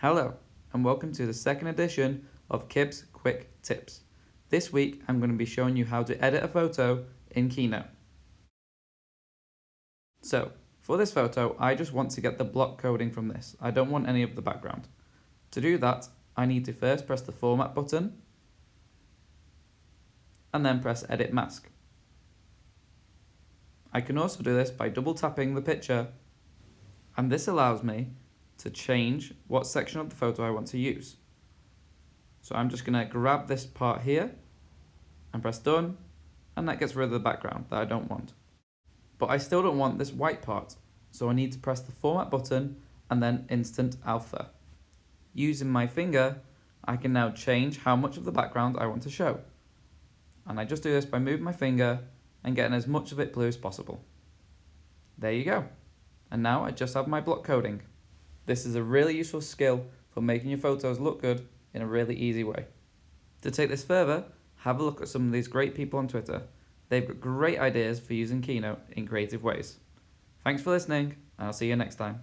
Hello, and welcome to the second edition of KIBS Quick Tips. This week, I'm going to be showing you how to edit a photo in Keynote. So, for this photo, I just want to get the block coding from this. I don't want any of the background. To do that, I need to first press the Format button, and then press Edit Mask. I can also do this by double tapping the picture, and this allows me to change what section of the photo I want to use. So I'm just going to grab this part here and press done, and that gets rid of the background that I don't want. But I still don't want this white part, so I need to press the Format button and then Instant Alpha. Using my finger, I can now change how much of the background I want to show. And I just do this by moving my finger and getting as much of it blue as possible. There you go. And now I just have my block coding. This is a really useful skill for making your photos look good in a really easy way. To take this further, have a look at some of these great people on Twitter. They've got great ideas for using Keynote in creative ways. Thanks for listening, and I'll see you next time.